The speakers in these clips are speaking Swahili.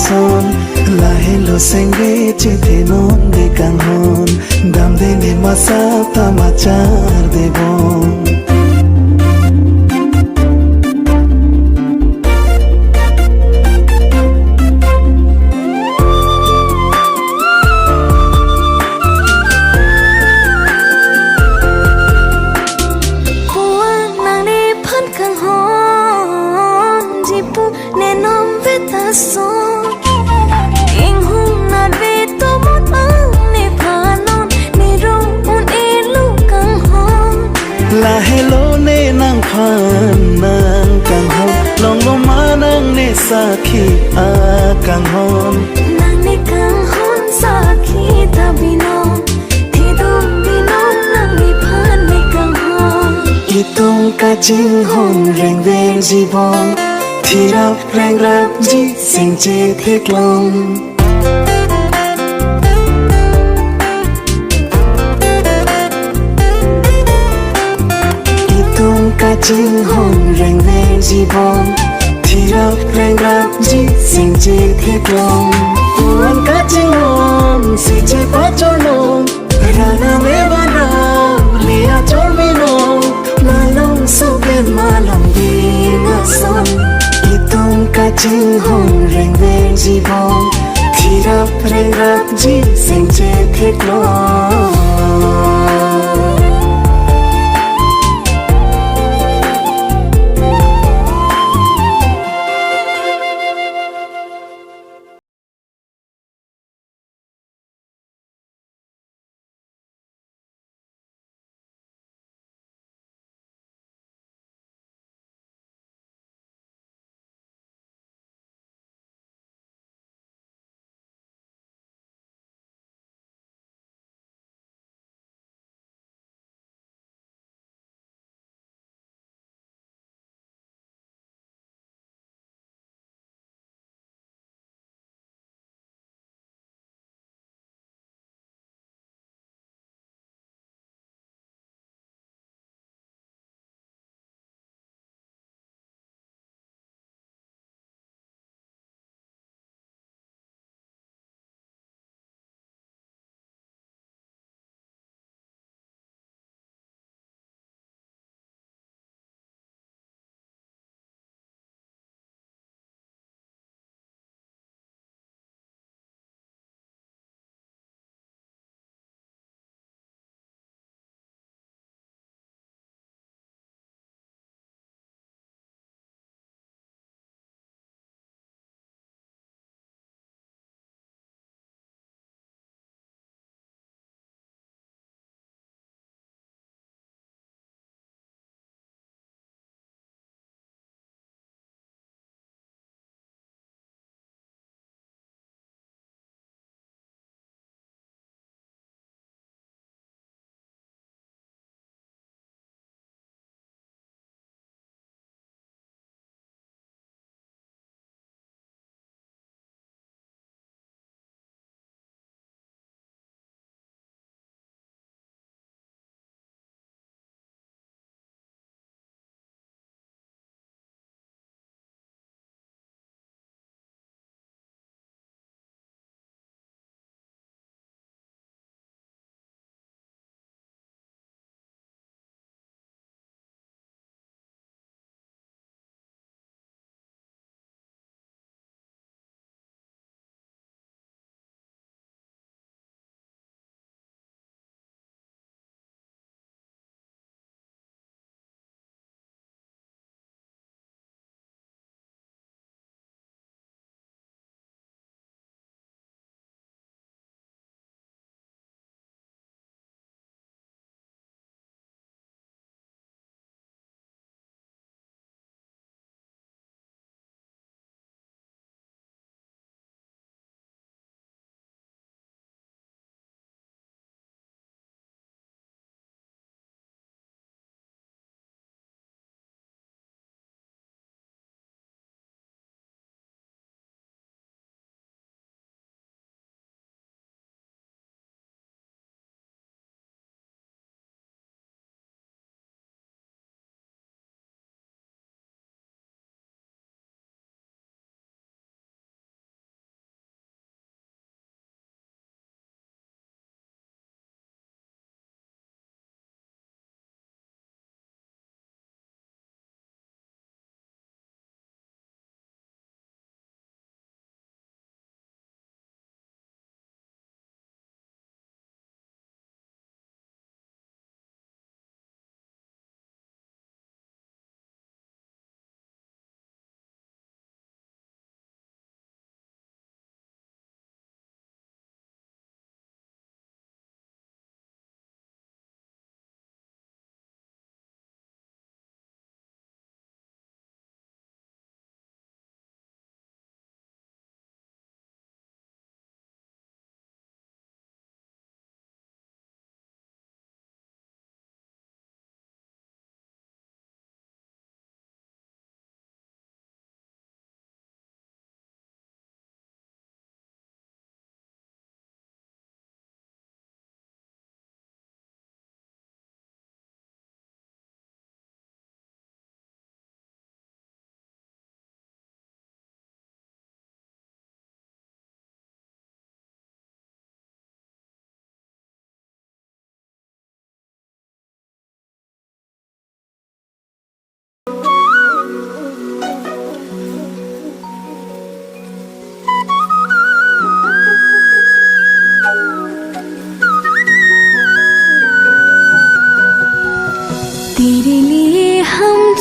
son la hello senge chithe non de kang hon dam de ne masa tamachar devon la hello ne nang phan nang kang hon long lo ma nang ne sa khi a kang hon nang ne kang hon sa khi ta binom thi dum binom nang ni phan ne kang hon itung ka jing hon reng veng jibon thi rap reng rap ji sing che thek long ca chinh hồn rèn vang di bom thì rap rèn rap di sing chi thiết long buồn ca chinh hồn si chi pa cho long ra na me ban ra lia cho mi long la long so bên ma lòng đi ngã son itung ca chinh hồn rèn vang di bom thì rap rèn rap di sing chi thiết long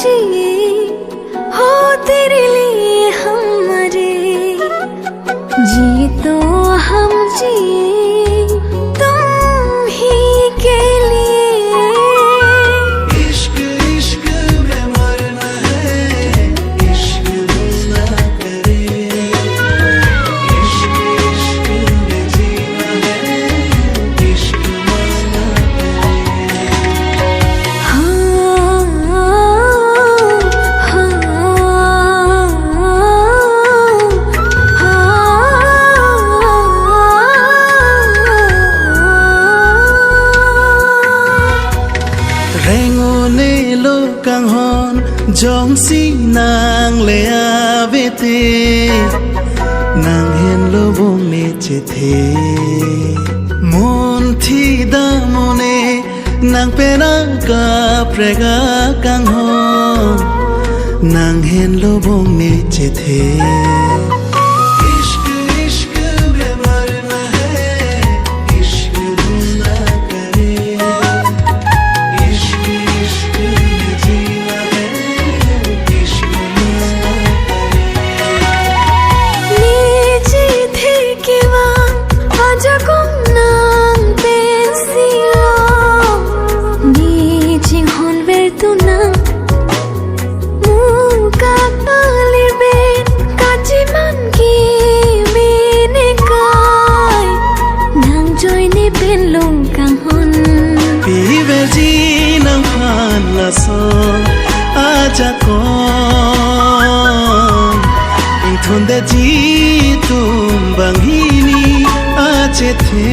जी हो तेरे लिए हम मरे जी तो हम जी तुम ही के लिए इश्क इश्क में मरना है इश्क ना करे इश्क इश्क में जीना है इश्क ना करे Rengone lo kang hon jong si nang le avete nang hen lo bong ne che the mon thi da mone nang pena ka prega kang hon nang hen lo bong ne che the इश्क इश्क में मरना है इश्क ना करे इश्क इश्क में जीना है इश्क ना Niji thekiwa aja kong nang pensilo Niji honver tu na muka palir ben kaji man ki mene kai nang joy ne ben long kang hon pi ve ji nang phan la so aja kon ing thon de ji tum bang hi ni ache the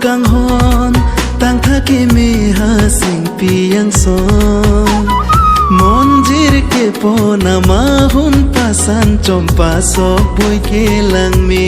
kang hon tang thake me ha sing piang son monjir ke pona ma hun pasan chompa so boi ke lang me